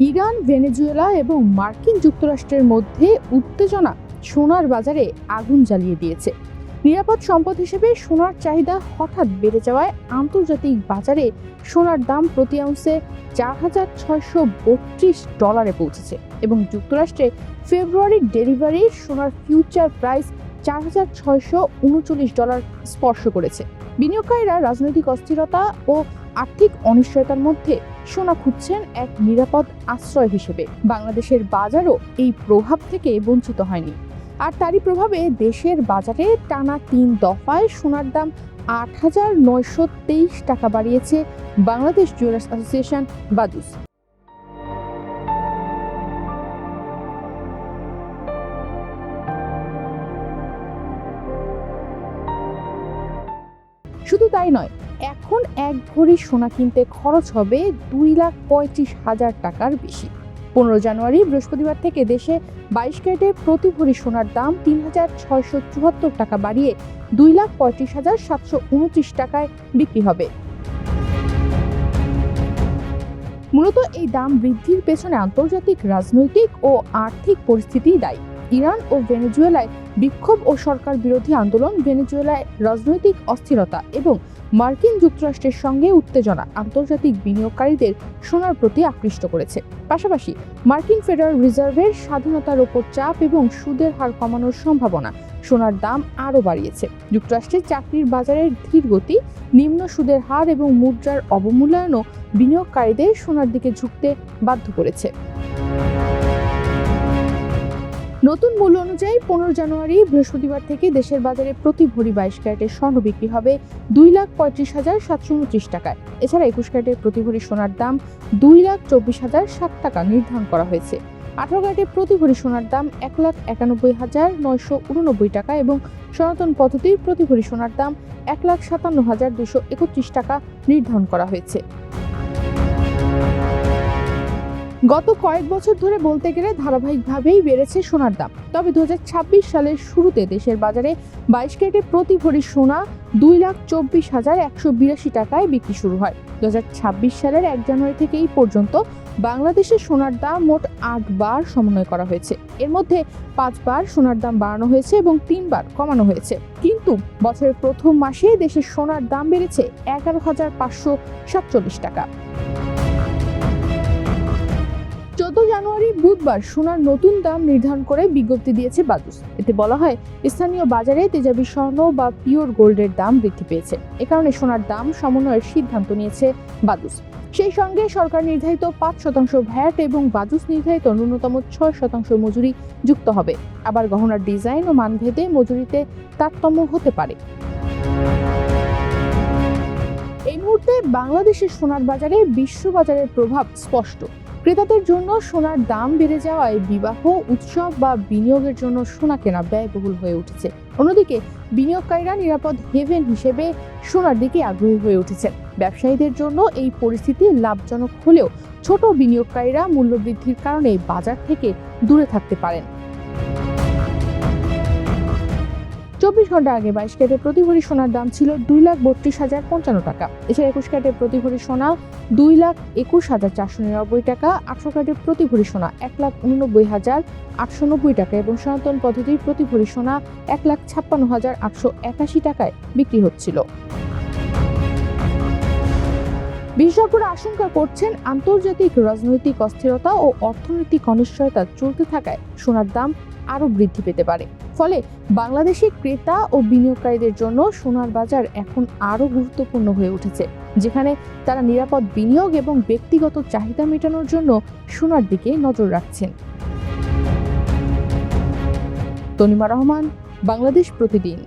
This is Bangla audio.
ইরান, ভেনেজুয়েলা এবং মার্কিন যুক্তরাষ্ট্রের মধ্যে উত্তেজনা সোনার বাজারে আগুন জ্বালিয়ে দিয়েছে। নিরাপদ সম্পদ হিসেবে সোনার চাহিদা হঠাৎ বেড়ে যাওয়ায় আন্তর্জাতিক বাজারে সোনার দাম প্রতি আউন্সে $4,632 পৌঁছেছে এবং যুক্তরাষ্ট্রে ফেব্রুয়ারির ডেলিভারির সোনার ফিউচার প্রাইস $4,639 স্পর্শ করেছে। বিনিয়োগকারীরা রাজনৈতিক অস্থিরতা ও আর্থিক অনিশ্চয়তার মধ্যে সোনা খুঁজছেন এক নিরাপদ আশ্রয় হিসেবে। বাংলাদেশের বাজারও এই প্রভাব থেকে বঞ্চিত হয়নি, আর তারই প্রভাবে দেশের বাজারে টানা 3 দফায় সোনার দাম $8,923 বাড়িয়েছে বাংলাদেশ জুয়েলার্স অ্যাসোসিয়েশন বাদুস। শুধু তাই নয়, এখন এক ভরি সোনা কিনতে খরচ হবে $2,35,000 টাকার বেশি। 15 জানুয়ারি বৃহস্পতিবার থেকে দেশে 22 ক্যারেটের প্রতি ভরি সোনার দাম $3,674 টাকা বাড়িয়ে $2,35,729 টাকায় বিক্রি হবে। মূলত এই দাম বৃদ্ধির পেছনে আন্তর্জাতিক রাজনৈতিক ও আর্থিক পরিস্থিতি দায়ী। ইরান ও ভেনেজুয়েলায় বিক্ষোভ ও সরকার বিরোধী আন্দোলন, ভেনেজুয়েলায় রাজনৈতিক অস্থিরতা এবং মার্কিন যুক্তরাষ্ট্রের সঙ্গে উত্তেজনা আন্তর্জাতিক বিনিয়োগকারীদের সোনার প্রতি আকৃষ্ট করেছে। পাশাপাশি মার্কিন ফেডারেল রিজার্ভের স্বাধীনতার ওপর চাপ এবং সুদের হার কমানোর সম্ভাবনা সোনার দাম আরও বাড়িয়েছে। যুক্তরাষ্ট্রের চাকরির বাজারের ধীর গতি, নিম্ন সুদের হার এবং মুদ্রার অবমূল্যায়নও বিনিয়োগকারীদের সোনার দিকে ঝুঁকতে বাধ্য করেছে। নতুন মূল্য অনুযায়ী 15 জানুয়ারি বৃহস্পতিবার থেকে দেশের বাজারে প্রতি ভরি 22 ক্যারেটের স্বর্ণ বিক্রি হবে $2,35,729 টাকায়। এছাড়া 21 ক্যারেটের প্রতি ভরি সোনার দাম $2,24,007 টাকা নির্ধারণ করা হয়েছে। 18 ক্যারেটের প্রতি ভরি সোনার দাম $1,91,989 টাকা এবং সনাতন পদ্ধতির প্রতি ভরি সোনার দাম $1,57,231 টাকা নির্ধারণ করা হয়েছে। গত কয়েক বছর ধরে বলতে গেলে ধারাবাহিকভাবেই বেড়েছে সোনার দাম। তবে 2026 সালের শুরুতে দেশের বাজারে 22 ক্যারেটের প্রতি ভরি সোনা $2,24,182 টাকায় বিক্রি শুরু হয়। 2026 সালের 1 জানুয়ারি থেকে এই পর্যন্ত বাংলাদেশের সোনার দাম মোট 8 বার সমন্বয় করা হয়েছে। এর মধ্যে 5 বার সোনার দাম বাড়ানো হয়েছে এবং 3 বার কমানো হয়েছে। কিন্তু বছরের প্রথম মাসে দেশের সোনার দাম বেড়েছে $11,547 টাকা। 14 জানুয়ারি বুধবার সোনার নতুন দাম নির্ধারণ করে বিজ্ঞপ্তি দিয়েছে বাদুস। এতে বলা হয়, স্থানীয় বাজারে তেজাবি স্বর্ণ বা পিওর গোল্ডের দাম বৃদ্ধি পেয়েছে। এ কারণে সোনার দাম সমন্বয়ের সিদ্ধান্ত নিয়েছে বাদুস। সেই সঙ্গে সরকার নির্ধারিত 5% ভ্যাট এবং বাদুস নির্ধারিত ন্যূনতম 6% মজুরি যুক্ত হবে। আবার গহনার ডিজাইন ও মানভেদে মজুরিতে তারতম্য হতে পারে। এই মুহূর্তে বাংলাদেশের সোনার বাজারে বিশ্ববাজারের প্রভাব স্পষ্ট। ক্রেতাদের জন্য সোনার দাম বেড়ে যাওয়ায় বিবাহ, উৎসব বা বিনিয়োগের জন্য সোনা কেনা ব্যয়বহুল হয়ে উঠেছে। অন্যদিকে বিনিয়োগকারীরা নিরাপদ হেভেন হিসেবে সোনার দিকে আগ্রহী হয়ে উঠেছেন। ব্যবসায়ীদের জন্য এই পরিস্থিতি লাভজনক হলেও ছোট বিনিয়োগকারীরা মূল্যবৃদ্ধির কারণে বাজার থেকে দূরে থাকতে পারেন। 24 ঘন্টা আগে 22 ক্যারেটের প্রতি ভরি সোনার দাম ছিল $2,32,055 টাকা। এছাড়া 21 ক্যারেটের প্রতি ভরি সোনা $2,21,499 টাকা, 18 ক্যারেটের প্রতি ভরি সোনা $1,89,890 টাকা এবং সনাতন পদ্ধতির প্রতি ভরি সোনা $1,56,881 টাকায় বিক্রি হচ্ছিল। বিশেষজ্ঞরা আশঙ্কা করছেন, আন্তর্জাতিক রাজনৈতিক অস্থিরতা ও অর্থনৈতিক অনিশ্চয়তা চলতে থাকায় সোনার দাম আরও বৃদ্ধি পেতে পারে। ফলে বাংলাদেশি ক্রেতা ও বিনিয়োগকারীদের জন্য সোনার বাজার এখন আরও গুরুত্বপূর্ণ হয়ে উঠেছে, যেখানে তারা নিরাপদ বিনিয়োগ এবং ব্যক্তিগত চাহিদা মেটানোর জন্য সোনার দিকে নজর রাখছেন। তনিমা রহমান, বাংলাদেশ প্রতিদিন।